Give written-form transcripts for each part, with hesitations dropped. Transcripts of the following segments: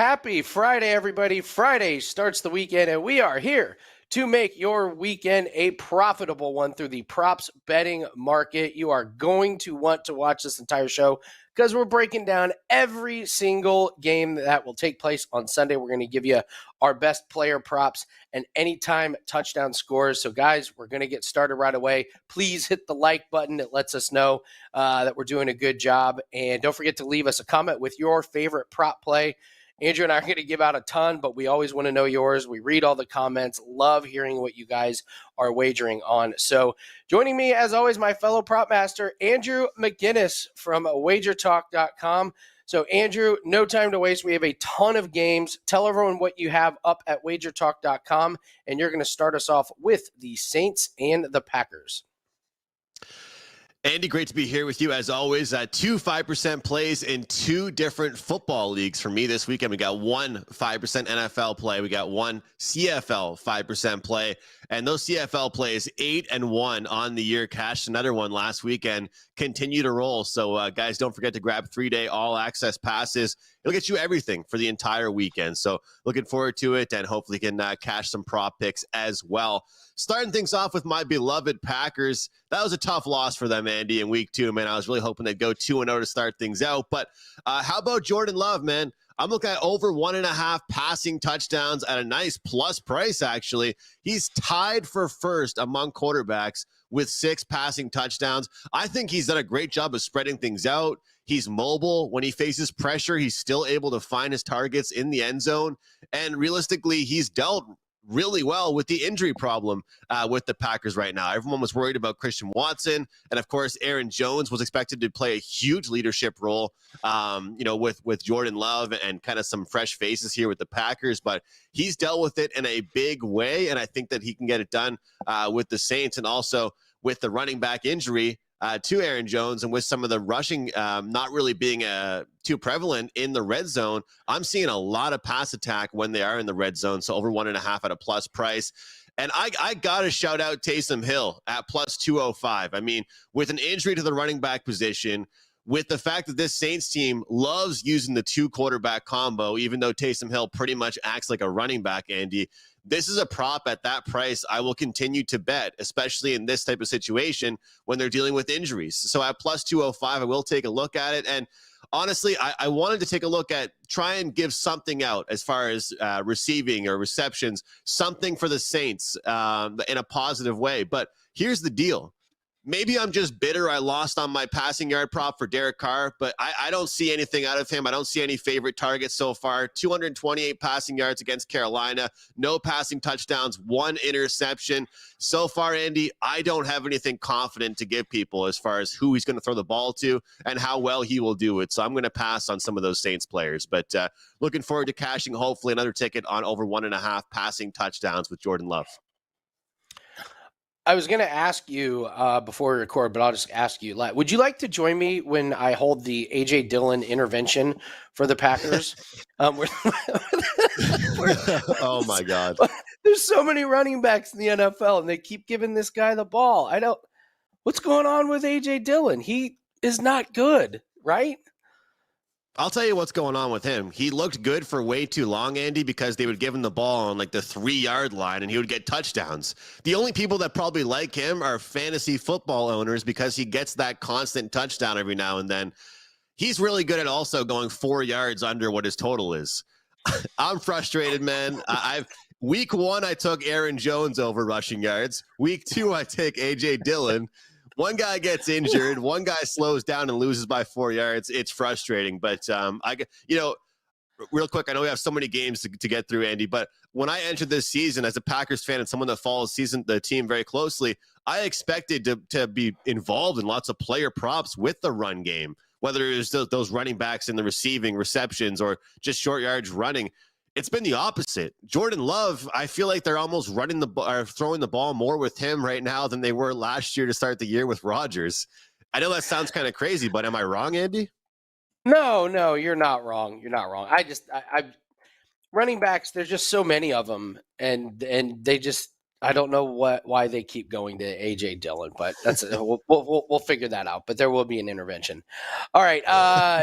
Happy Friday, everybody. Friday starts the weekend, and we are here to make your weekend a profitable one through the props betting market. You are going to want to watch this entire show because we're breaking down every single game that will take place on Sunday. We're going to give you our best player props and anytime touchdown scores. So, guys, we're going to get started right away. Please hit the like button. It lets us know that we're doing a good job. And don't forget to leave us a comment with your favorite prop play. Andrew and I are going to give out a ton, but we always want to know yours. We read all the comments, love hearing what you guys are wagering on. So joining me, as always, my fellow prop master, Andrew McGinnis from WagerTalk.com. So, Andrew, no time to waste. We have a ton of games. Tell everyone what you have up at WagerTalk.com, and you're going to start us off with the Saints and the Packers. Andy, great to be here with you as always. 2 5% plays in 2 different football leagues for me this weekend. We got one 5% NFL play. We got one CFL 5% play. And those CFL plays, 8-1 on the year, cashed another one last weekend, continue to roll. So, guys, don't forget to grab 3-day all-access passes. It'll get you everything for the entire weekend. So looking forward to it, and hopefully can cash some prop picks as well. Starting things off with my beloved Packers. That was a tough loss for them, Andy, in week 2, man. I was really hoping they'd go 2-0 to start things out. But how about Jordan Love, man? I'm looking at over 1.5 passing touchdowns at a nice plus price, actually. He's tied for first among quarterbacks with 6 passing touchdowns. I think he's done a great job of spreading things out. He's mobile. When he faces pressure, he's still able to find his targets in the end zone. And realistically, he's dealt really well with the injury problem with the Packers right now. Everyone was worried about Christian Watson. And of course, Aaron Jones was expected to play a huge leadership role, with Jordan Love and kind of some fresh faces here with the Packers. But he's dealt with it in a big way. And I think that he can get it done with the Saints, and also with the running back injury to Aaron Jones, and with some of the rushing not really being too prevalent in the red zone. I'm seeing a lot of pass attack when they are in the red zone, so over 1.5 at a plus price. And I got to shout out Taysom Hill at plus 205. I mean, with an injury to the running back position, with the fact that this Saints team loves using the 2 quarterback combo, even though Taysom Hill pretty much acts like a running back, Andy, this is a prop at that price I will continue to bet, especially in this type of situation when they're dealing with injuries. So at plus 205, I will take a look at it. And honestly, I wanted to take a look at, try and give something out as far as receiving or receptions, something for the Saints in a positive way. But here's the deal. Maybe I'm just bitter I lost on my passing yard prop for Derek Carr, but I don't see anything out of him. I don't see any favorite targets so far. 228 passing yards against Carolina, no passing touchdowns, 1 interception. So far, Andy, I don't have anything confident to give people as far as who he's going to throw the ball to and how well he will do it. So I'm going to pass on some of those Saints players, but looking forward to cashing hopefully another ticket on over 1.5 passing touchdowns with Jordan Love. I was going to ask you before we record, but I'll just ask you. Would you like to join me when I hold the A.J. Dillon intervention for the Packers? Oh, my God. There's so many running backs in the NFL, and they keep giving this guy the ball. What's going on with A.J. Dillon? He is not good, right? I'll tell you what's going on with him. He looked good for way too long, Andy, because they would give him the ball on like the 3-yard line and he would get touchdowns. The only people that probably like him are fantasy football owners because he gets that constant touchdown every now and then. He's really good at also going 4 yards under what his total is. I'm frustrated, man. Week 1, I took Aaron Jones over rushing yards. Week 2, I take A.J. Dillon. One guy gets injured. One guy slows down and loses by 4 yards. It's frustrating. But, real quick, I know we have so many games to get through, Andy, but when I entered this season as a Packers fan and someone that follows the team very closely, I expected to be involved in lots of player props with the run game, whether it was those running backs in the receiving receptions or just short yards running. It's been the opposite. Jordan Love, I feel like they're almost throwing the ball more with him right now than they were last year to start the year with Rodgers. I know that sounds kind of crazy, but am I wrong, Andy? No, you're not wrong. You're not wrong. Running backs, there's just so many of them, and they just, I don't know why they keep going to AJ Dillon, but that's we'll figure that out. But there will be an intervention. All right,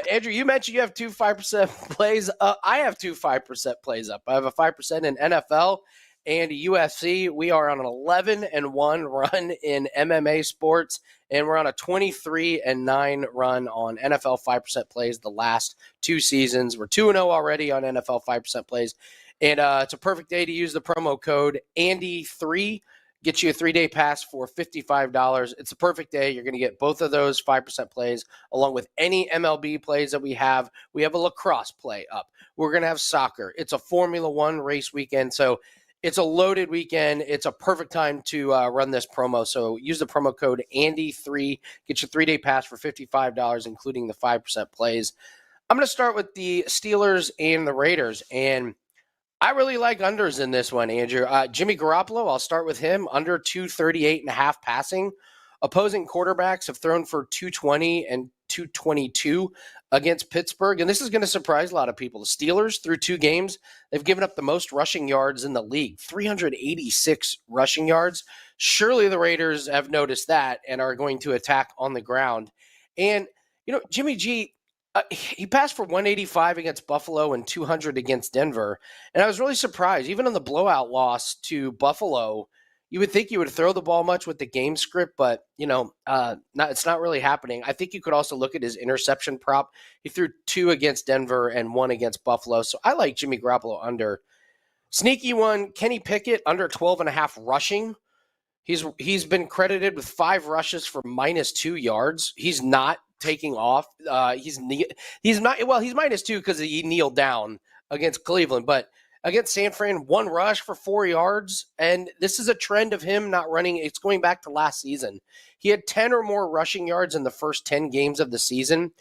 Andrew, you mentioned you have 5% plays. I have 5% plays up. I have a 5% in NFL and UFC. We are on an 11-1 run in MMA sports, and we're on a 23-9 run on NFL 5% plays the last 2 seasons. We're 2-0 already on NFL 5% plays. And it's a perfect day to use the promo code Andy3. Get you a 3-day pass for $55. It's a perfect day. You're going to get both of those 5% plays along with any MLB plays that we have. We have a lacrosse play up. We're going to have soccer. It's a Formula One race weekend. So it's a loaded weekend. It's a perfect time to run this promo. So use the promo code Andy3. Get your 3-day pass for $55, including the 5% plays. I'm going to start with the Steelers and the Raiders. And I really like unders in this one, Andrew. Jimmy Garoppolo, I'll start with him, under 238.5 passing. Opposing quarterbacks have thrown for 220 and 222 against Pittsburgh, and this is going to surprise a lot of people. The Steelers, through 2 games, they've given up the most rushing yards in the league, 386 rushing yards. Surely the Raiders have noticed that and are going to attack on the ground. And, Jimmy G, he passed for 185 against Buffalo and 200 against Denver. And I was really surprised. Even in the blowout loss to Buffalo, you would think you would throw the ball much with the game script, but, it's not really happening. I think you could also look at his interception prop. He threw 2 against Denver and 1 against Buffalo. So I like Jimmy Garoppolo under. Sneaky one, Kenny Pickett, under 12.5 rushing. He's been credited with 5 rushes for -2 yards. He's not taking off. He's not. Well, he's -2 because he kneeled down against Cleveland, but against San Fran, 1 rush for 4 yards. And this is a trend of him not running. It's going back to last season. He had 10 or more rushing yards in the first 10 games of the season,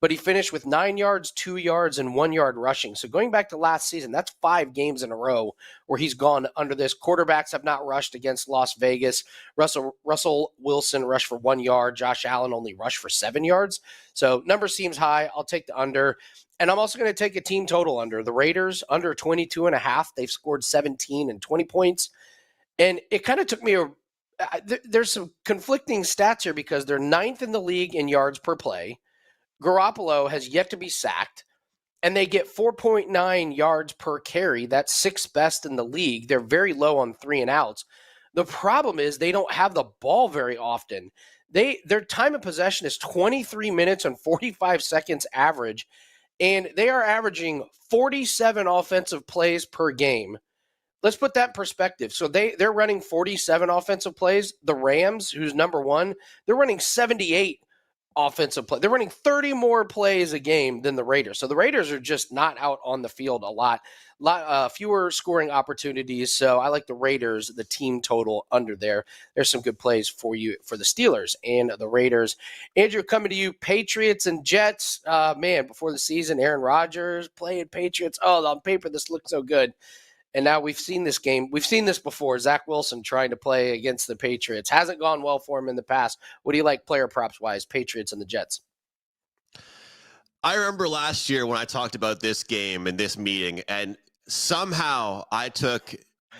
but he finished with 9 yards, 2 yards, and 1 yard rushing. So going back to last season, that's 5 games in a row where he's gone under this. Quarterbacks have not rushed against Las Vegas. Russell Wilson rushed for 1 yard. Josh Allen only rushed for 7 yards. So number seems high. I'll take the under. And I'm also going to take a team total under. The Raiders, under 22.5. They've scored 17 and 20 points. And it kind of took me there's some conflicting stats here because they're 9th in the league in yards per play. Garoppolo has yet to be sacked, and they get 4.9 yards per carry. That's 6th best in the league. They're very low on 3 and outs. The problem is they don't have the ball very often. Their time of possession is 23 minutes and 45 seconds average, and they are averaging 47 offensive plays per game. Let's put that in perspective. So they're running 47 offensive plays. The Rams, who's number 1, they're running 78 offensive play. They're running 30 more plays a game than the Raiders. So the Raiders are just not out on the field a lot fewer scoring opportunities. So I like the Raiders, the team total under there. There's some good plays for you for the Steelers and the Raiders. Andrew, coming to you, Patriots and Jets. Before the season, Aaron Rodgers playing Patriots. Oh, on paper, this looks so good. And now we've seen this game. We've seen this before. Zach Wilson trying to play against the Patriots. Hasn't gone well for him in the past. What do you like player props-wise, Patriots and the Jets? I remember last year when I talked about this game and this meeting, and somehow I took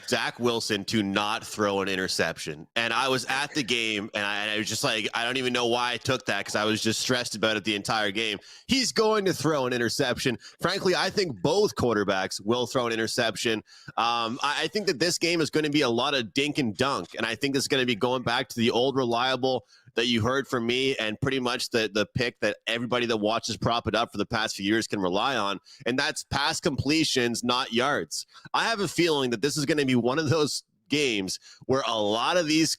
Zach Wilson to not throw an interception. And I was at the game, and I was just like, I don't even know why I took that because I was just stressed about it the entire game. He's going to throw an interception. Frankly, I think both quarterbacks will throw an interception. I think that this game is going to be a lot of dink and dunk, and I think it's going to be going back to the old reliable that you heard from me and pretty much the pick that everybody that watches Prop It Up for the past few years can rely on, and that's pass completions, not yards. I have a feeling that this is going to be one of those games where a lot of these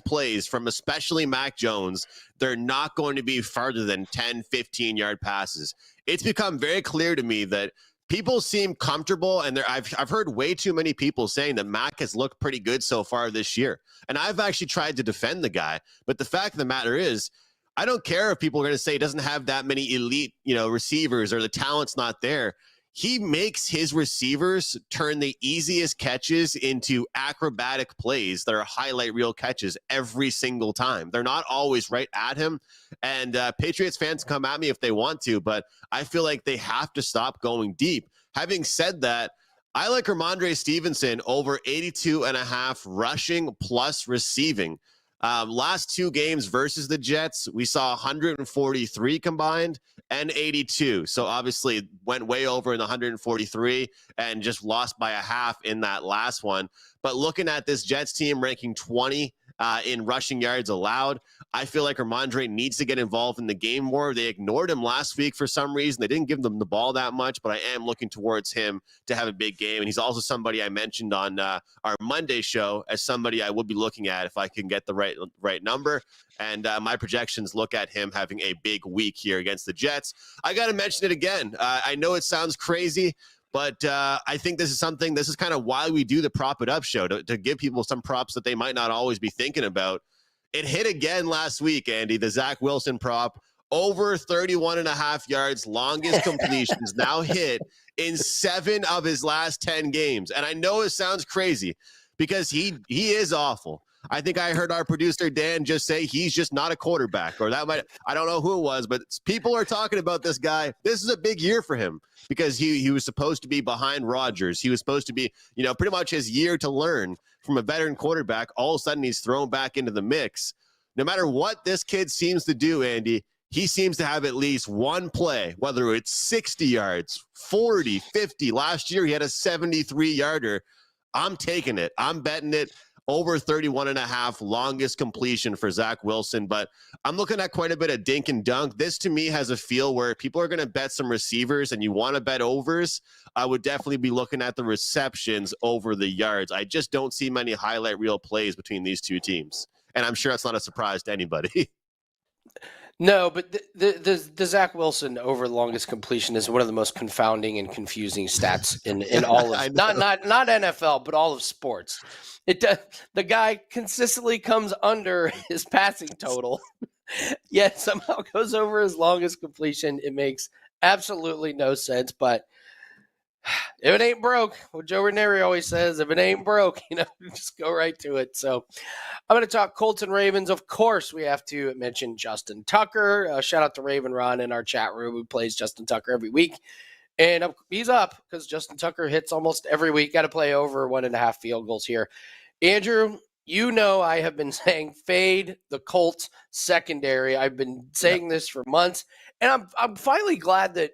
plays from especially Mac Jones, they're not going to be farther than 10, 15-yard passes. It's become very clear to me that people seem comfortable, and I've heard way too many people saying that Mac has looked pretty good so far this year. And I've actually tried to defend the guy. But the fact of the matter is, I don't care if people are going to say he doesn't have that many elite, receivers or the talent's not there. He makes his receivers turn the easiest catches into acrobatic plays that are highlight reel catches every single time. They're not always right at him. And Patriots fans come at me if they want to, but I feel like they have to stop going deep. Having said that, I like Ramondre Stevenson over 82.5 rushing plus receiving. Last two games versus the Jets, we saw 143 combined and 82. So obviously went way over in the 143 and just lost by a half in that last one. But looking at this Jets team ranking 20 in rushing yards allowed, I feel like Ramondre needs to get involved in the game more. They ignored him last week for some reason. They didn't give them the ball that much, but I am looking towards him to have a big game. And he's also somebody I mentioned on our Monday show as somebody I would be looking at if I can get the right number. And my projections look at him having a big week here against the Jets. I got to mention it again. I know it sounds crazy, but I think this is kind of why we do the Prop It Up show, to give people some props that they might not always be thinking about. It hit again last week, Andy, the Zach Wilson prop, over 31.5 yards, longest completions now hit in 7 of his last 10 games. And I know it sounds crazy because he is awful. I think I heard our producer, Dan, just say he's just not a quarterback, or I don't know who it was, but people are talking about this guy. This is a big year for him because he was supposed to be behind Rodgers. He was supposed to be, pretty much his year to learn from a veteran quarterback. All of a sudden he's thrown back into the mix. No matter what this kid seems to do, Andy, he seems to have at least one play, whether it's 60 yards, 40, 50. Last year he had a 73-yarder. I'm taking it. I'm betting it. Over 31.5 longest completion for Zach Wilson. But I'm looking at quite a bit of dink and dunk. This to me has a feel where people are going to bet some receivers and you want to bet overs. I would definitely be looking at the receptions over the yards. I just don't see many highlight reel plays between these two teams. And I'm sure that's not a surprise to anybody. No, but the Zach Wilson over longest completion is one of the most confounding and confusing stats in all of not NFL, but all of sports. The guy consistently comes under his passing total, yet somehow goes over his longest completion. It makes absolutely no sense, but if it ain't broke, what Joe Ranieri always says, if it ain't broke, just go right to it. So I'm going to talk Colts and Ravens. Of course, we have to mention Justin Tucker. Shout out to Raven Ron in our chat room who plays Justin Tucker every week. And he's up because Justin Tucker hits almost every week. Got to play over 1.5 field goals here. Andrew, I have been saying fade the Colts secondary. I've been saying this for months. And I'm finally glad that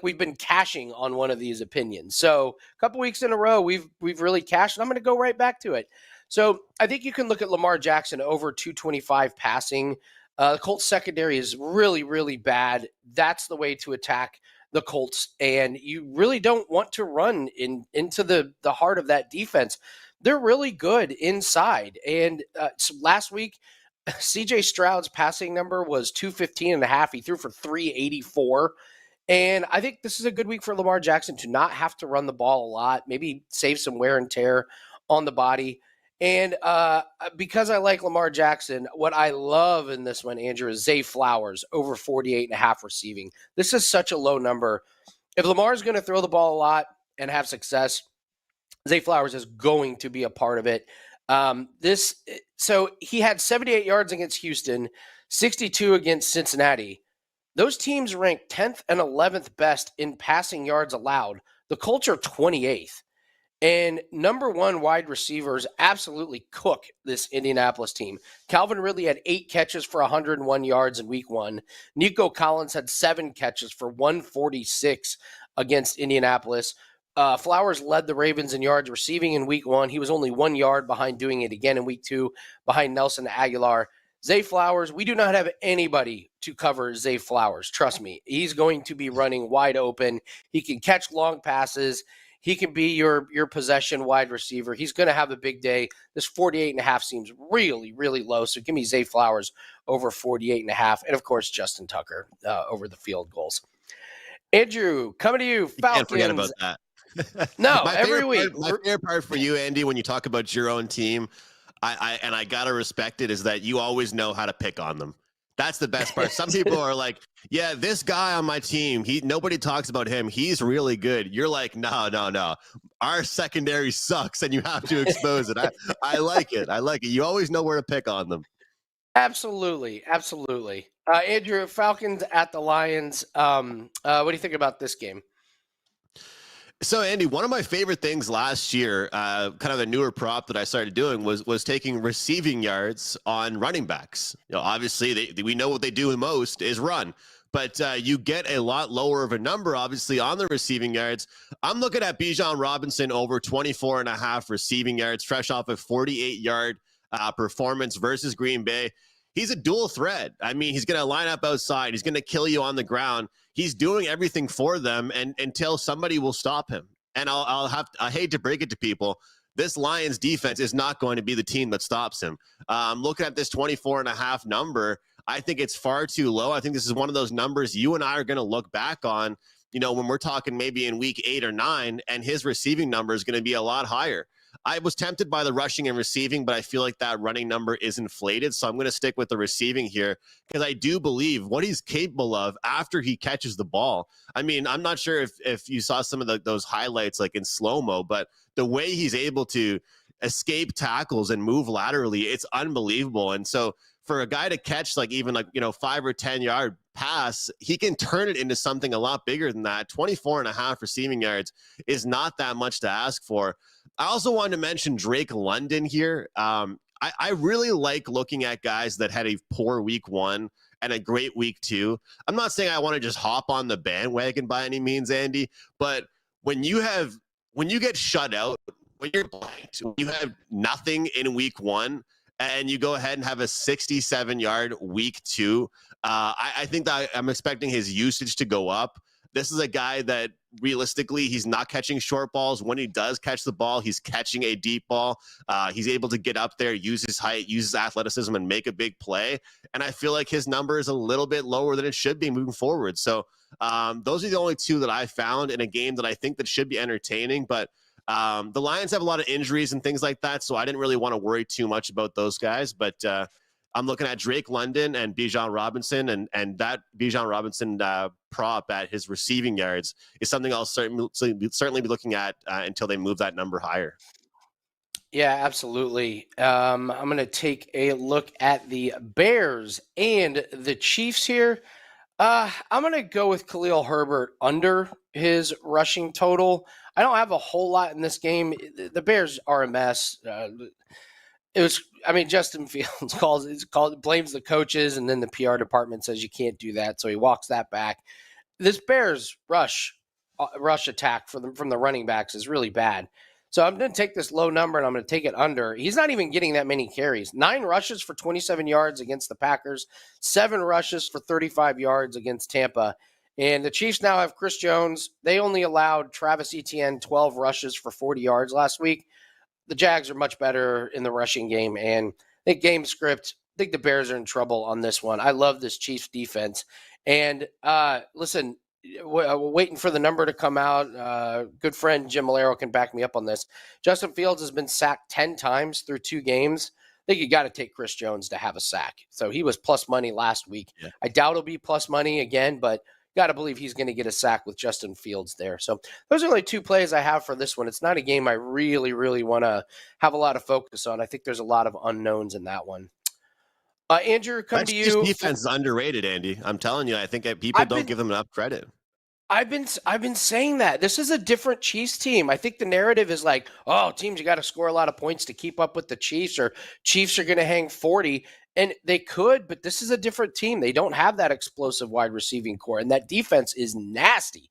we've been cashing on one of these opinions. So a couple weeks in a row, we've really cashed, and I'm going to go right back to it. So I think you can look at Lamar Jackson over 225 passing. The Colts secondary is really, really bad. That's the way to attack the Colts, and you really don't want to run into the heart of that defense. They're really good inside. And so last week, CJ Stroud's passing number was 215.5. He threw for 384. And I think this is a good week for Lamar Jackson to not have to run the ball a lot, maybe save some wear and tear on the body. And because I like Lamar Jackson, what I love in this one, Andrew, is Zay Flowers over 48.5 receiving. This is such a low number. If Lamar is going to throw the ball a lot and have success, Zay Flowers is going to be a part of it. So he had 78 yards against Houston, 62 against Cincinnati. Those teams rank 10th and 11th best in passing yards allowed. The Colts are 28th. And number one wide receivers absolutely cook this Indianapolis team. Calvin Ridley had 8 catches for 101 yards in week 1. Nico Collins had 7 catches for 146 against Indianapolis. Flowers led the Ravens in yards receiving in week 1. He was only 1 yard behind doing it again in week 2 behind Nelson Aguilar. Zay Flowers, we do not have anybody to cover Zay Flowers. Trust me. He's going to be running wide open. He can catch long passes. He can be your possession wide receiver. He's going to have a big day. This 48.5 seems really, really low. So give me Zay Flowers over 48.5. And, of course, Justin Tucker over the field goals. Andrew, coming to you, Falcons. Can't forget about that. No, every week. My favorite part for you, Andy, when you talk about your own team, I got to respect it, is that you always know how to pick on them. That's the best part. Some people are like, yeah, this guy on my team, nobody talks about him. He's really good. You're like, no. Our secondary sucks, and you have to expose it. I like it. You always know where to pick on them. Absolutely. Andrew, Falcons at the Lions. What do you think about this game? So, Andy, one of my favorite things last year, kind of a newer prop that I started doing was taking receiving yards on running backs. Obviously, we know what they do most is run, but you get a lot lower of a number, obviously, on the receiving yards. I'm looking at Bijan Robinson over 24 and a half receiving yards, fresh off a 48-yard performance versus Green Bay. He's a dual threat. I mean, he's going to line up outside. He's going to kill you on the ground. He's doing everything for them and until somebody will stop him. And I hate to break it to people, this Lions defense is not going to be the team that stops him. Looking at this 24 and a half number, I think it's far too low. I think this is one of those numbers you and I are going to look back on, when we're talking maybe in week 8 or 9, and his receiving number is going to be a lot higher. I was tempted by the rushing and receiving, but I feel like that running number is inflated. So I'm going to stick with the receiving here because I do believe what he's capable of after he catches the ball. I mean, I'm not sure if you saw some of those highlights like in slow-mo, but the way he's able to escape tackles and move laterally, it's unbelievable. And so for a guy to catch 5 or 10 yard pass, he can turn it into something a lot bigger than that. 24 and a half receiving yards is not that much to ask for. I also wanted to mention Drake London here. I really like looking at guys that had a poor week 1 and a great week 2. I'm not saying I want to just hop on the bandwagon by any means, Andy, but when you get shut out, when you're blanked, when you have nothing in week 1 and you go ahead and have a 67-yard week 2, I think that I'm expecting his usage to go up. This is a guy that realistically, he's not catching short balls. When he does catch the ball, he's catching a deep ball. He's able to get up there, use his height, use his athleticism, and make a big play. And I feel like his number is a little bit lower than it should be moving forward. So those are the only two that I found in a game that I think that should be entertaining. But the Lions have a lot of injuries and things like that, so I didn't really want to worry too much about those guys. But I'm looking at Drake London and Bijan Robinson, and that Bijan Robinson prop at his receiving yards is something I'll certainly be looking at until they move that number higher. Yeah, absolutely. I'm going to take a look at the Bears and the Chiefs here. I'm going to go with Khalil Herbert under his rushing total. I don't have a whole lot in this game. The Bears are a mess. Justin Fields blames the coaches, and then the PR department says you can't do that, so he walks that back. This Bears rush attack from the running backs is really bad. So I'm going to take this low number, and I'm going to take it under. He's not even getting that many carries. 9 rushes for 27 yards against the Packers, 7 rushes for 35 yards against Tampa. And the Chiefs now have Chris Jones. They only allowed Travis Etienne 12 rushes for 40 yards last week. The Jags are much better in the rushing game, and I think game script, I think the Bears are in trouble on this one. I love this Chiefs defense. And listen, waiting for the number to come out. Good friend Jim Malero can back me up on this. Justin Fields has been sacked 10 times through 2 games. I think you got to take Chris Jones to have a sack. So he was plus money last week. Yeah. I doubt he'll be plus money again, but got to believe he's going to get a sack with Justin Fields there. So those are only 2 plays I have for this one. It's not a game I really, really want to have a lot of focus on. I think there's a lot of unknowns in that one. Andrew, come to you. Defense is underrated, Andy. I'm telling you, I think people don't give them enough credit. I've been saying that. This is a different Chiefs team. I think the narrative is like, oh, teams, you got to score a lot of points to keep up with the Chiefs, or Chiefs are going to hang 40. And they could, but this is a different team. They don't have that explosive wide receiving core, and that defense is nasty.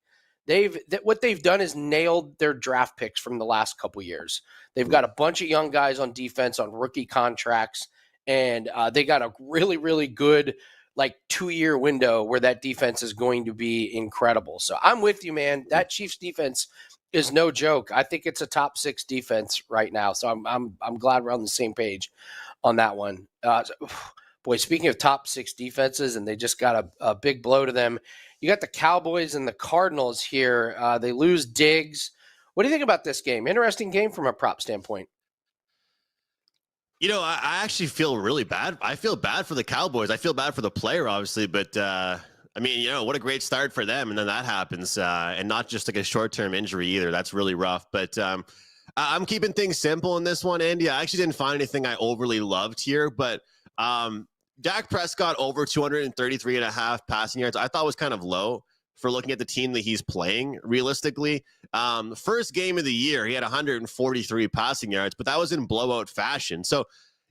What they've done is nailed their draft picks from the last couple years. They've got a bunch of young guys on defense on rookie contracts, and they got a really, really good 2-year window where that defense is going to be incredible. So I'm with you, man. That Chiefs defense is no joke. I think it's a top 6 defense right now. So I'm glad we're on the same page on that one. Boy, speaking of top 6 defenses, and they just got a big blow to them. You got the Cowboys and the Cardinals here. They lose Diggs. What do you think about this game? Interesting game from a prop standpoint. I actually feel really bad. I feel bad for the Cowboys. I feel bad for the player, obviously, but what a great start for them. And then that happens, and not just a short-term injury either. That's really rough. But I'm keeping things simple in this one, Andy. I actually didn't find anything I overly loved here, but Dak Prescott over 233 and a half passing yards, I thought was kind of low. for looking at the team that he's playing realistically. First game of the year, he had 143 passing yards, but that was in blowout fashion. So,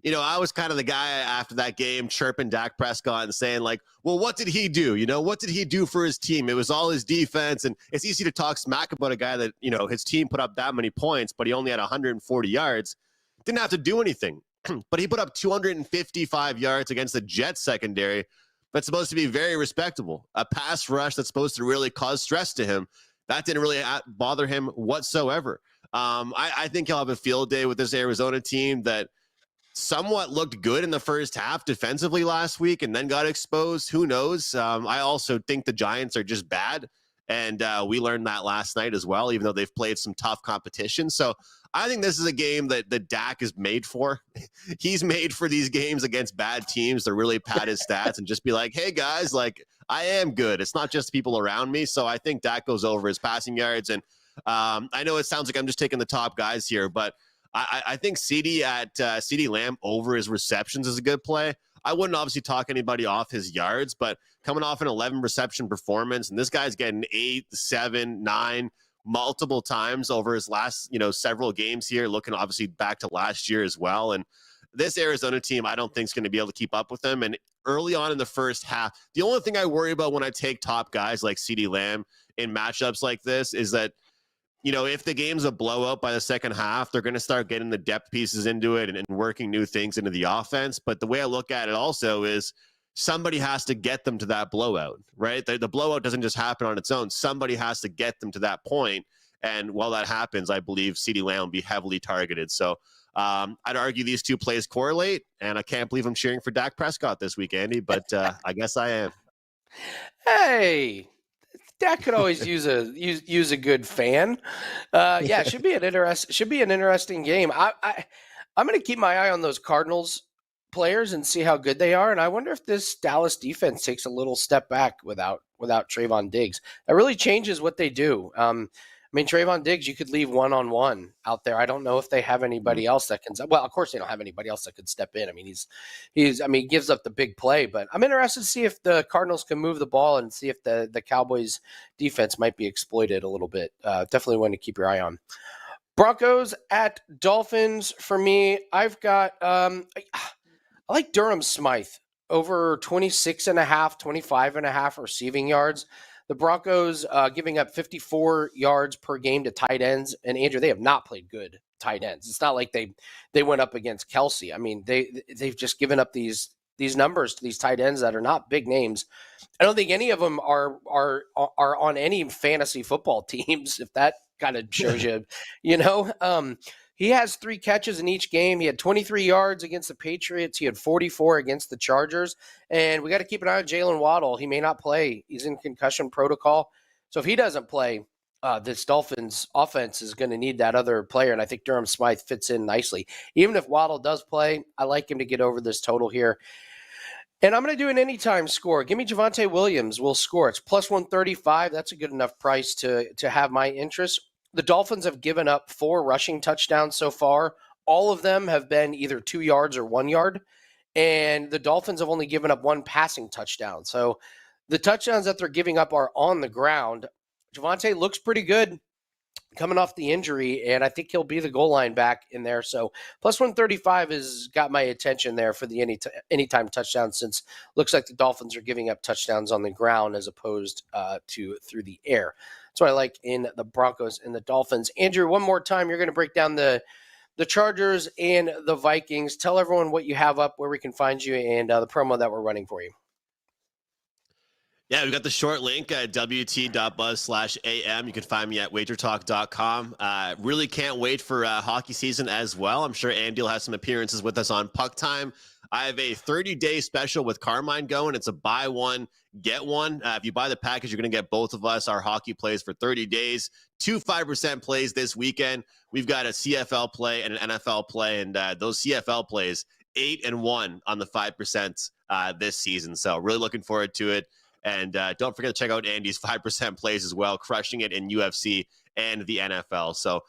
I was kind of the guy after that game chirping Dak Prescott and saying like, well, what did he do? What did he do for his team? It was all his defense. And it's easy to talk smack about a guy that, his team put up that many points, but he only had 140 yards. Didn't have to do anything, but he put up 255 yards against the Jets secondary. That's supposed to be very respectable. A pass rush that's supposed to really cause stress to him. That didn't really bother him whatsoever. I think he'll have a field day with this Arizona team that somewhat looked good in the first half defensively last week and then got exposed. Who knows? I also think the Giants are just bad. And we learned that last night as well, even though they've played some tough competition. So I think this is a game that Dak is made for. He's made for these games against bad teams to really pad his stats and just be like, hey, guys, like, I am good. It's not just people around me. So I think Dak goes over his passing yards. And I know it sounds like I'm just taking the top guys here, but I think CeeDee Lamb over his receptions is a good play. I wouldn't obviously talk anybody off his yards, but coming off an 11 reception performance, and this guy's getting 8, 7, 9 multiple times over his last, several games here, looking obviously back to last year as well. And this Arizona team, I don't think is going to be able to keep up with them. And early on in the first half, the only thing I worry about when I take top guys like CeeDee Lamb in matchups like this is that, if the game's a blowout by the second half, they're going to start getting the depth pieces into it and working new things into the offense. But the way I look at it also is somebody has to get them to that blowout, right? The blowout doesn't just happen on its own. Somebody has to get them to that point. And while that happens, I believe CeeDee Lamb will be heavily targeted. So I'd argue these two plays correlate, and I can't believe I'm cheering for Dak Prescott this week, Andy, but I guess I am. Hey, Dak could always use a good fan. Yeah, should be an interesting game. I'm going to keep my eye on those Cardinals players and see how good they are. And I wonder if this Dallas defense takes a little step back without Trayvon Diggs. That really changes what they do. Trayvon Diggs, you could leave one-on-one out there. I don't know if they have anybody else that can. Well, of course they don't have anybody else that could step in. He gives up the big play, but I'm interested to see if the Cardinals can move the ball and see if the Cowboys defense might be exploited a little bit. Definitely one to keep your eye on. Broncos at Dolphins for me. I've got, I like Durham Smythe over 26.5, 25.5 receiving yards. The Broncos giving up 54 yards per game to tight ends. And Andrew, they have not played good tight ends. It's not like they went up against Kelsey. They've just given up these numbers to these tight ends that are not big names. I don't think any of them are on any fantasy football teams, if that kind of shows you, He has 3 catches in each game. He had 23 yards against the Patriots. He had 44 against the Chargers. And we got to keep an eye on Jalen Waddle. He may not play. He's in concussion protocol. So if he doesn't play, this Dolphins offense is going to need that other player. And I think Durham Smythe fits in nicely. Even if Waddle does play, I like him to get over this total here. And I'm going to do an anytime score. Give me Javonte Williams will score. It's plus 135. That's a good enough price to have my interest. The Dolphins have given up 4 rushing touchdowns so far. All of them have been either 2 yards or 1 yard. And the Dolphins have only given up 1 passing touchdown. So the touchdowns that they're giving up are on the ground. Javonte looks pretty good coming off the injury, and I think he'll be the goal line back in there. So plus 135 has got my attention there for the anytime touchdown, since looks like the Dolphins are giving up touchdowns on the ground as opposed to through the air. That's what I like in the Broncos and the Dolphins. Andrew, one more time, you're going to break down the Chargers and the Vikings. Tell everyone what you have up, where we can find you, and the promo that we're running for you. Yeah, we've got the short link at wt.buzz/am. You can find me at WagerTalk.com. Really can't wait for hockey season as well. I'm sure Andy will have some appearances with us on Puck Time. I have a 30-day special with Carmine going. It's a buy one, get one. If you buy the package, you're going to get both of us, our hockey plays for 30 days. 2 5% plays this weekend. We've got a CFL play and an NFL play, and those CFL plays, 8-1 on the 5% this season. So really looking forward to it. And don't forget to check out Andy's 5% plays as well, crushing it in UFC and the NFL. So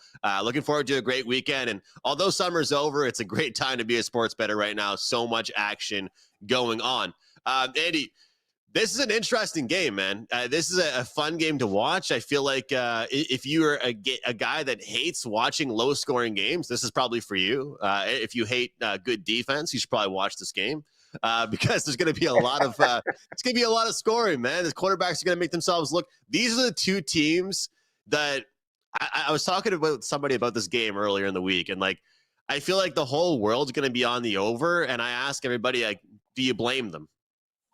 looking forward to a great weekend. And although summer's over, it's a great time to be a sports bettor right now. So much action going on. Andy, This is an interesting game, man. This is a fun game to watch. I feel like if you're a guy that hates watching low-scoring games, this is probably for you. If you hate good defense, you should probably watch this game because there's going to be a lot of it's going to be a lot of scoring, man. The quarterbacks are going to make themselves look. These are the two teams that I was talking about somebody about this game earlier in the week, and like I feel like the whole world's going to be on the over. And I ask everybody, like, do you blame them?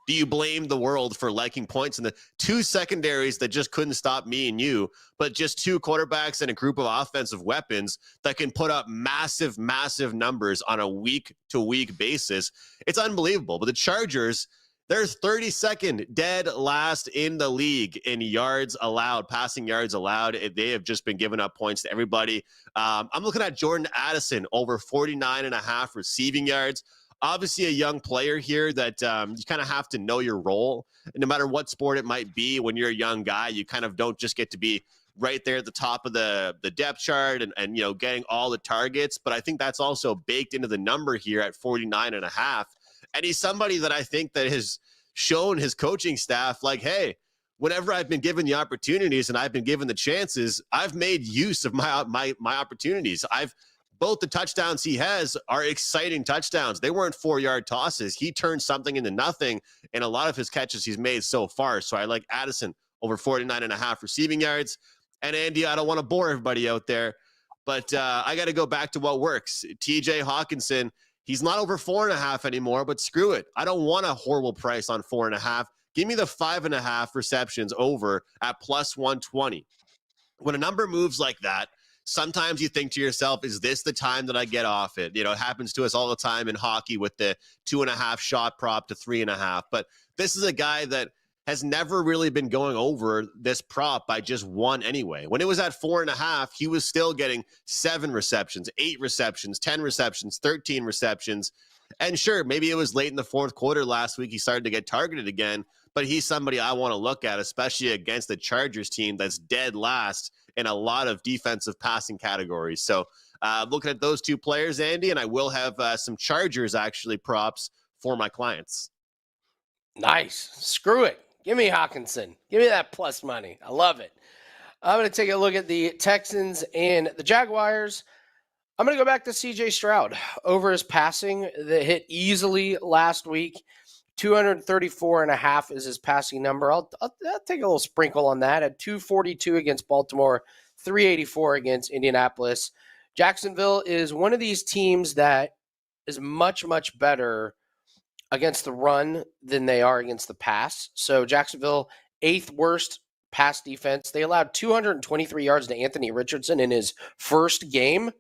Do you blame the world for liking points in the two secondaries that just couldn't stop me and you, but just two quarterbacks and a group of offensive weapons that can put up massive, massive numbers on a week-to-week basis? It's unbelievable. But the Chargers, they're 32nd dead last in the league in yards allowed, passing yards allowed. They have just been giving up points to everybody. I'm looking at Jordan Addison, over 49.5 receiving yards. Obviously a young player here that you kind of have to know your role. And no matter what sport it might be, when you're a young guy, you kind of don't just get to be right there at the top of the depth chart and you know, getting all the targets. But I think that's also baked into the number here at 49.5. And he's somebody that I think that has shown his coaching staff, like, hey, whenever I've been given the opportunities and I've been given the chances, I've made use of my opportunities. Both the touchdowns he has are exciting touchdowns. They weren't 4-yard tosses. He turned something into nothing in a lot of his catches he's made so far. So I like Addison over 49.5 receiving yards. And Andy, I don't want to bore everybody out there, but I got to go back to what works. TJ Hawkinson, he's not over 4.5 anymore, but screw it. I don't want a horrible price on 4.5. Give me the 5.5 receptions over at plus 120. When a number moves like that, sometimes you think to yourself, is this the time that I get off it? You know, it happens to us all the time in hockey with the 2.5 shot prop to 3.5. But this is a guy that has never really been going over this prop by just one anyway. When it was at 4.5, he was still getting 7 receptions, 8 receptions, 10 receptions, 13 receptions. And sure, maybe it was late in the fourth quarter last week he started to get targeted again, but he's somebody I want to look at, especially against the Chargers team that's dead last in a lot of defensive passing categories. So looking at those two players, Andy, and I will have some Chargers actually props for my clients. Nice. Screw it. Give me Hawkinson. Give me that plus money. I love it. I'm going to take a look at the Texans and the Jaguars. I'm going to go back to CJ Stroud. Over his passing that hit easily last week. 234.5 is his passing number. I'll take a little sprinkle on that at 242 against Baltimore, 384 against Indianapolis. Jacksonville is one of these teams that is much, much better against the run than they are against the pass. So Jacksonville, 8th worst pass defense. They allowed 223 yards to Anthony Richardson in his first game.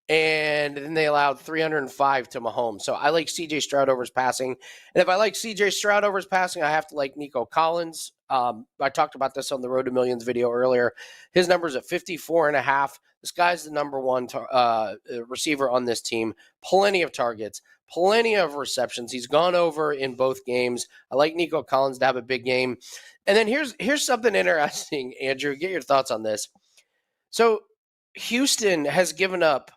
And then they allowed 305 to Mahomes. So I like CJ Stroud over his passing. And if I like CJ Stroud over his passing, I have to like Nico Collins. I talked about this on the Road to Millions video earlier. His number's at 54.5. This guy's the number one receiver on this team. Plenty of targets, plenty of receptions. He's gone over in both games. I like Nico Collins to have a big game. And then here's something interesting, Andrew. Get your thoughts on this. So Houston has given up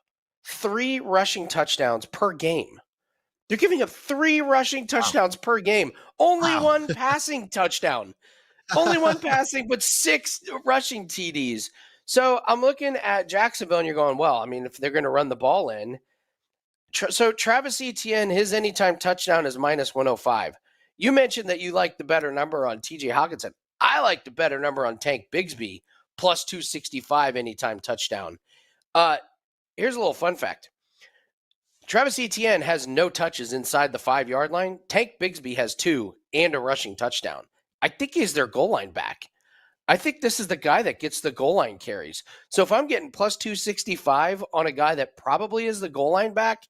3 rushing touchdowns per game. They're giving up 3 rushing touchdowns per game. Only one passing touchdown. Only one passing, but 6 rushing TDs. So I'm looking at Jacksonville, and you're going, well, I mean, if they're going to run the ball in. So Travis Etienne, his anytime touchdown is minus 105. You mentioned that you like the better number on TJ Hawkinson. I like the better number on Tank Bigsby, plus 265 anytime touchdown. Here's a little fun fact. Travis Etienne has no touches inside the 5-yard line. Tank Bigsby has 2 and a rushing touchdown. I think he's their goal line back. I think this is the guy that gets the goal line carries. So if I'm getting plus 265 on a guy that probably is the goal line back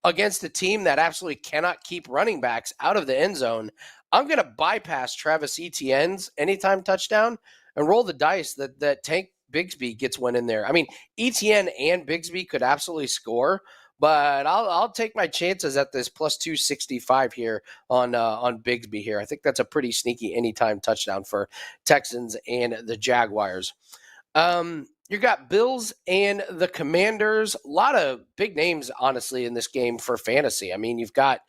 against a team that absolutely cannot keep running backs out of the end zone, I'm going to bypass Travis Etienne's anytime touchdown and roll the dice that Tank Bigsby gets one in there. I mean, Etienne and Bigsby could absolutely score, but I'll take my chances at this plus 265 here on Bigsby here. I think that's a pretty sneaky anytime touchdown for Texans and the Jaguars. You got Bills and the Commanders. A lot of big names, honestly, in this game for fantasy. I mean, you've got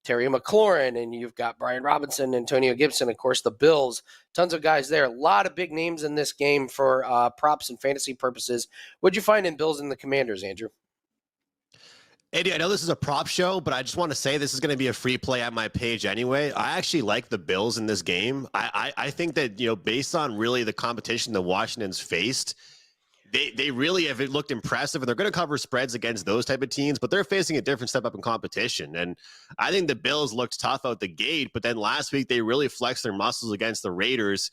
Terry McLaurin, and you've got Brian Robinson, Antonio Gibson, of course, the Bills. Tons of guys there. A lot of big names in this game for props and fantasy purposes. What'd you find in Bills and the Commanders, Andrew? Andy, I know this is a prop show, but I just want to say this is going to be a free play at my page anyway. I actually like the Bills in this game. I think that, based on really the competition that Washington's faced, they really have looked impressive, and they're going to cover spreads against those type of teams, but they're facing a different step up in competition. And I think the Bills looked tough out the gate, but then last week they really flexed their muscles against the Raiders.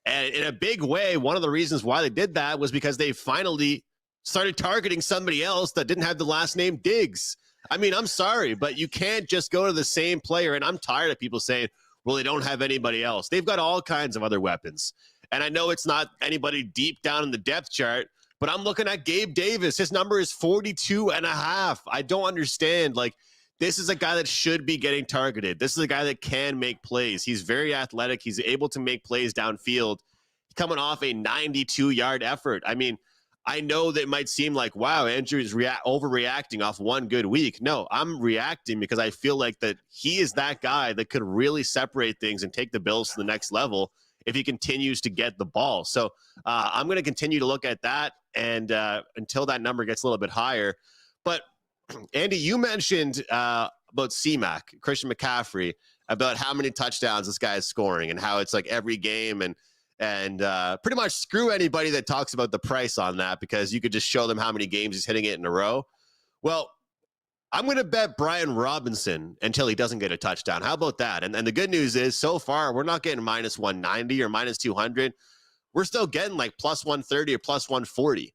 And in a big way, one of the reasons why they did that was because they finally started targeting somebody else that didn't have the last name Diggs. I mean, I'm sorry, but you can't just go to the same player. And I'm tired of people saying, well, they don't have anybody else. They've got all kinds of other weapons. And I know it's not anybody deep down in the depth chart, but I'm looking at Gabe Davis. His number is 42.5. I don't understand. This is a guy that should be getting targeted. This is a guy that can make plays. He's very athletic. He's able to make plays downfield, coming off a 92-yard effort. I mean, I know that it might seem like, wow, Andrew is overreacting off one good week. No, I'm reacting because I feel like that he is that guy that could really separate things and take the Bills to the next level if he continues to get the ball. So I'm going to continue to look at that and until that number gets a little bit higher. But Andy, you mentioned about C-Mac, Christian McCaffrey, about how many touchdowns this guy is scoring and how it's like every game and pretty much screw anybody that talks about the price on that because you could just show them how many games he's hitting it in a row. Well, I'm going to bet Brian Robinson until he doesn't get a touchdown. How about that? And the good news is so far, we're not getting minus 190 or minus 200. We're still getting like plus 130 or plus 140.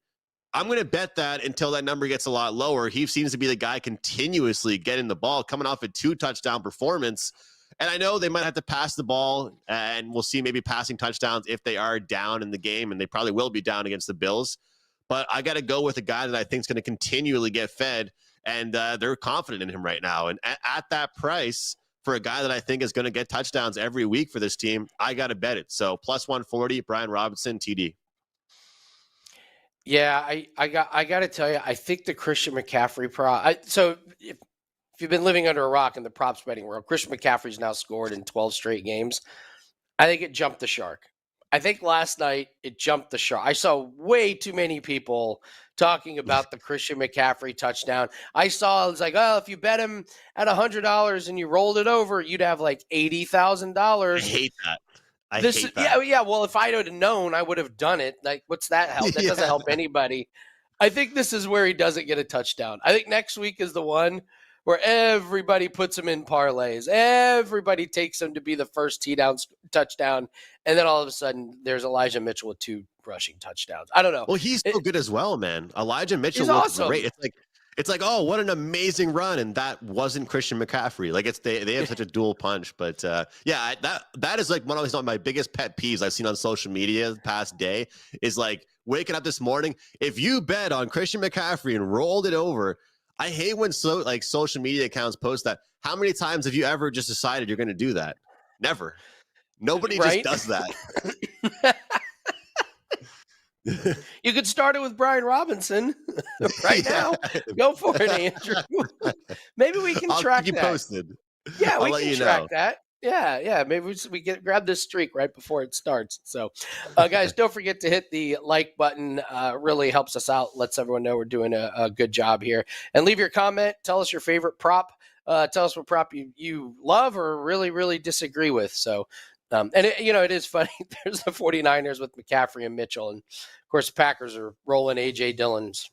I'm going to bet that until that number gets a lot lower. He seems to be the guy continuously getting the ball, coming off a 2-touchdown performance. And I know they might have to pass the ball, and we'll see maybe passing touchdowns if they are down in the game, and they probably will be down against the Bills. But I got to go with a guy that I think is going to continually get fed, and they're confident in him right now. And at that price, for a guy that I think is going to get touchdowns every week for this team, I got to bet it. So plus 140, Brian Robinson, TD. Yeah, I got to tell you, I think the Christian McCaffrey prop. So if you've been living under a rock in the props betting world, Christian McCaffrey's now scored in 12 straight games. I think it jumped the shark. I think last night it jumped the shark. I saw way too many people talking about the Christian McCaffrey touchdown. It was like, oh, if you bet him at $100 and you rolled it over, you'd have like $80,000. I hate that. I hate that. Yeah. Well, if I'd have known, I would have done it. Like, what's that help? That doesn't help anybody. I think this is where he doesn't get a touchdown. I think next week is the one where everybody puts him in parlays. Everybody takes him to be the first touchdown. And then all of a sudden, there's Elijah Mitchell with 2 rushing touchdowns. I don't know. Well, he's so good as well, man. Elijah Mitchell looks awesome. Great. It's like, oh, what an amazing run. And that wasn't Christian McCaffrey. Like they have such a dual punch. But yeah, that is like one of my biggest pet peeves I've seen on social media the past day is like waking up this morning. If you bet on Christian McCaffrey and rolled it over, I hate when social media accounts post that. How many times have you ever just decided you're going to do that? Never. Nobody just does that. You could start it with Brian Robinson right now. Go for it, Andrew. Maybe we can track keep you that. Posted. Yeah, we can track that. Yeah. Maybe we grab this streak right before it starts. So, guys, don't forget to hit the like button. Really helps us out. Lets everyone know we're doing a good job here. And leave your comment. Tell us your favorite prop. Tell us what prop you love or really, really disagree with. So, it is funny. There's the 49ers with McCaffrey and Mitchell. And, of course, the Packers are rolling A.J. Dillon's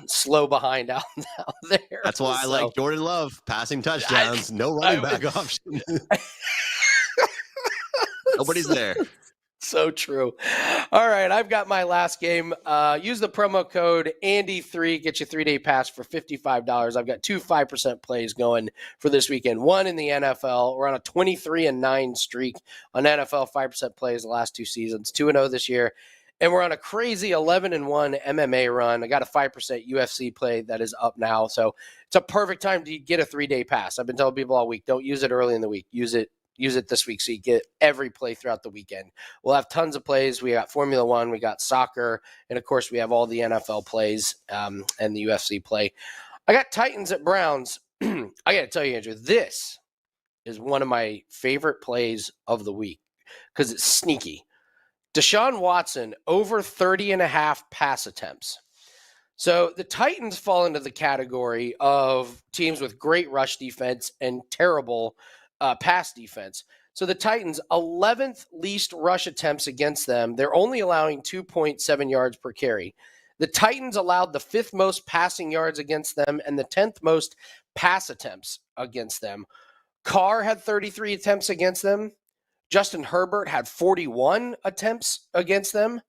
slow behind out there. That's why I like Jordan Love, passing touchdowns, no running back option. Nobody's there. So true. All right, I've got my last game. Use the promo code Andy3, get you 3-day pass for $55. I've got 2 5% plays going for this weekend. One in the NFL. We're on a 23-9 streak on NFL 5% plays the last 2 seasons. 2-0 this year. And we're on a crazy 11-1 MMA run. I got a 5% UFC play that is up now. So it's a perfect time to get a 3-day pass. I've been telling people all week, don't use it early in the week. Use it this week so you get every play throughout the weekend. We'll have tons of plays. We got Formula One, we got soccer, and of course we have all the NFL plays and the UFC play. I got Titans at Browns. I got to tell you, Andrew, this is one of my favorite plays of the week because it's sneaky. DeShaun Watson over 30.5 pass attempts. So the Titans fall into the category of teams with great rush defense and terrible pass defense. So the Titans, 11th least rush attempts against them. They're only allowing 2.7 yards per carry. The Titans allowed the 5th most passing yards against them and the 10th most pass attempts against them. Carr had 33 attempts against them. Justin Herbert had 41 attempts against them.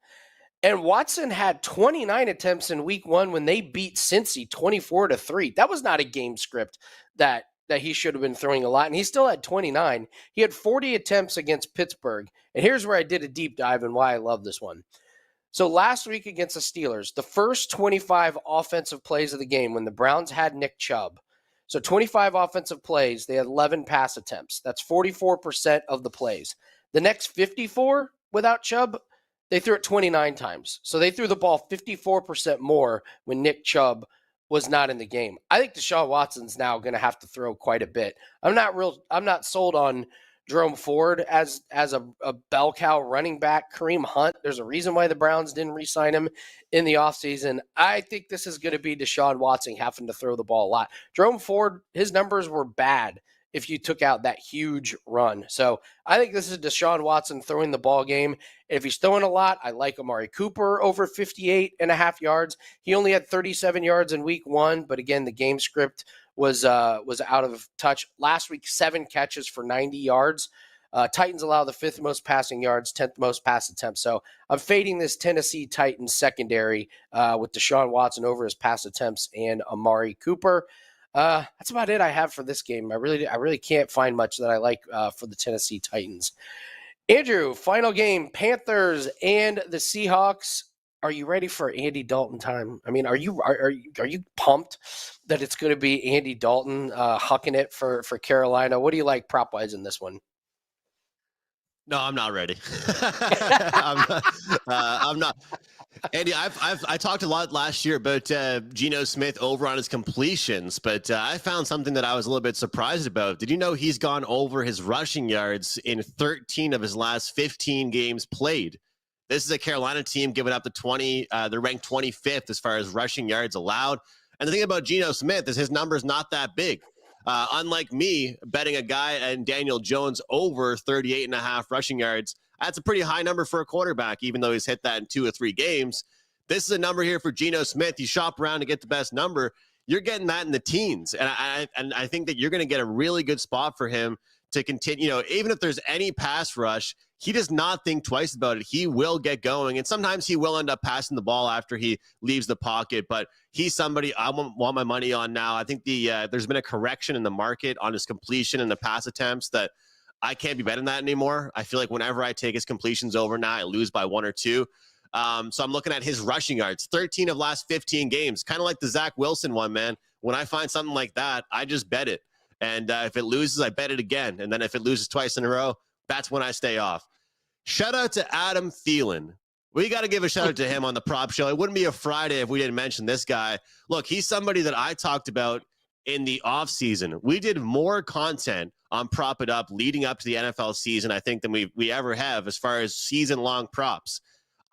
And Watson had 29 attempts in week 1 when they beat Cincy 24-3. That was not a game script that he should have been throwing a lot. And he still had 29. He had 40 attempts against Pittsburgh. And here's where I did a deep dive and why I love this one. So last week against the Steelers, the first 25 offensive plays of the game when the Browns had Nick Chubb. So 25 offensive plays, they had 11 pass attempts. That's 44% of the plays. The next 54 without Chubb, they threw it 29 times. So they threw the ball 54% more when Nick Chubb was not in the game. I think DeShaun Watson's now going to have to throw quite a bit. I'm not sold on Jerome Ford as a bell cow running back. Kareem Hunt, there's a reason why the Browns didn't re-sign him in the offseason. I think this is going to be DeShaun Watson having to throw the ball a lot. Jerome Ford, his numbers were bad if you took out that huge run. So I think this is DeShaun Watson throwing the ball game. If he's throwing a lot, I like Amari Cooper over 58.5 yards. He only had 37 yards in week 1, but again, the game script was out of touch. Last week, 7 catches for 90 yards. Titans allow the 5th most passing yards, 10th most pass attempts. So I'm fading this Tennessee Titans secondary with DeShaun Watson over his pass attempts and Amari Cooper. That's about it I have for this game. I really can't find much that I like for the Tennessee Titans. Andrew, final game, Panthers and the Seahawks. Are you ready for Andy Dalton time? I mean, are you pumped that it's going to be Andy Dalton hucking it for Carolina? What do you like prop wise in this one? No, I'm not ready. I'm not. Andy, I talked a lot last year about Geno Smith over on his completions, but I found something that I was a little bit surprised about. Did you know he's gone over his rushing yards in 13 of his last 15 games played? This is a Carolina team giving up the 20. They're ranked 25th as far as rushing yards allowed. And the thing about Geno Smith is his number's not that big. Unlike me betting a guy and Daniel Jones over 38.5 rushing yards, that's a pretty high number for a quarterback, even though he's hit that in 2 or 3 games. This is a number here for Geno Smith. You shop around to get the best number. You're getting that in the teens. And I think that you're going to get a really good spot for him to continue. You know, even if there's any pass rush, he does not think twice about it. He will get going. And sometimes he will end up passing the ball after he leaves the pocket. But he's somebody I want my money on now. I think there's been a correction in the market on his completion and the pass attempts that I can't be betting that anymore. I feel like whenever I take his completions over now, I lose by 1 or 2. So I'm looking at his rushing yards, 13 of last 15 games, kind of like the Zach Wilson one, man. When I find something like that, I just bet it. And if it loses, I bet it again. And then if it loses twice in a row, that's when I stay off. Shout out to Adam Thielen. We got to give a shout out to him on the prop show. It wouldn't be a Friday if we didn't mention this guy. Look, he's somebody that I talked about in the offseason. We did more content on Prop It Up leading up to the NFL season, I think, than we ever have as far as season-long props.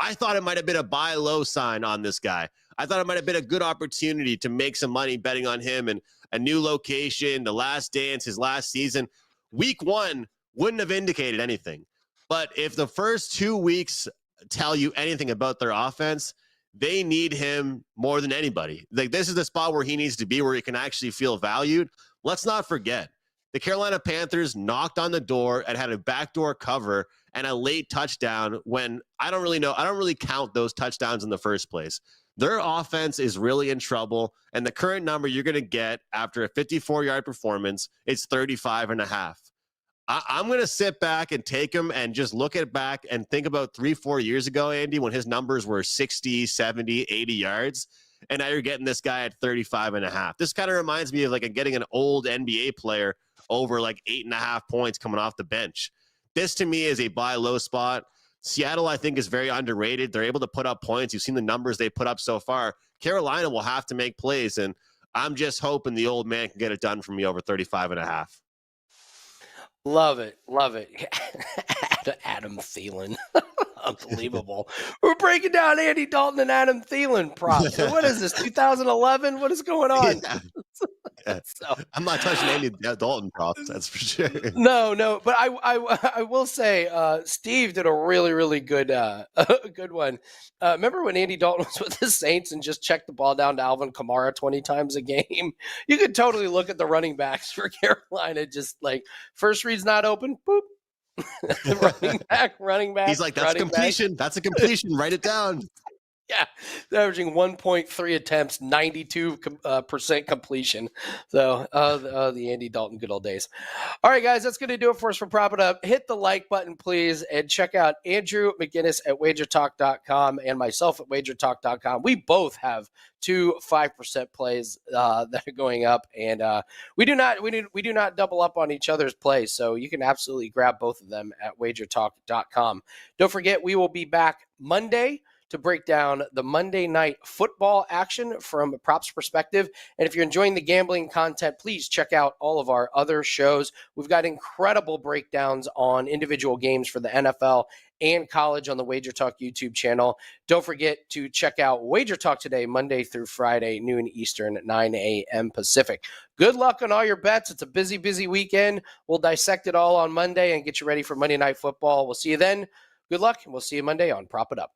I thought it might have been a buy low sign on this guy. I thought it might have been a good opportunity to make some money betting on him and a new location, the last dance, his last season. Week 1 wouldn't have indicated anything. But if the first 2 weeks tell you anything about their offense, they need him more than anybody. Like, this is the spot where he needs to be, where he can actually feel valued. Let's not forget, the Carolina Panthers knocked on the door and had a backdoor cover and a late touchdown when I don't really count those touchdowns in the first place. Their offense is really in trouble, and the current number you're going to get after a 54-yard performance is 35.5. I'm going to sit back and take him and just look at back and think about 3-4 years ago, Andy, when his numbers were 60, 70, 80 yards. And now you're getting this guy at 35.5. This kind of reminds me of like getting an old NBA player over like 8.5 points coming off the bench. This to me is a buy low spot. Seattle, I think, is very underrated. They're able to put up points. You've seen the numbers they put up so far. Carolina will have to make plays. And I'm just hoping the old man can get it done for me over 35.5. Love it. Love it. Adam Thielen. Unbelievable. We're breaking down Andy Dalton and Adam Thielen props. So what is this, 2011? What is going on? Yeah. So, I'm not touching Andy Dalton props, that's for sure. No, but I will say Steve did a really good good one. Remember when Andy Dalton was with the Saints and just checked the ball down to Alvin Kamara 20 times a game? You could totally look at the running backs for Carolina, just like first read's not open, boop. running back. He's like, that's completion. That's a completion. Write it down. Yeah, they're averaging 1.3 attempts, 92% completion. So the Andy Dalton good old days. All right, guys, that's going to do it for us for Prop It Up. Hit the like button, please, and check out Andrew McGinnis at WagerTalk.com and myself at WagerTalk.com. We both have 2 5% plays that are going up, and we do not double up on each other's plays, so you can absolutely grab both of them at WagerTalk.com. Don't forget, we will be back Monday to break down the Monday night football action from a props perspective. And if you're enjoying the gambling content, please check out all of our other shows. We've got incredible breakdowns on individual games for the NFL and college on the WagerTalk YouTube channel. Don't forget to check out WagerTalk today, Monday through Friday, noon Eastern, 9 a.m. Pacific. Good luck on all your bets. It's a busy weekend. We'll dissect it all on Monday and get you ready for Monday Night Football. We'll see you then. Good luck, and we'll see you Monday on Prop It Up.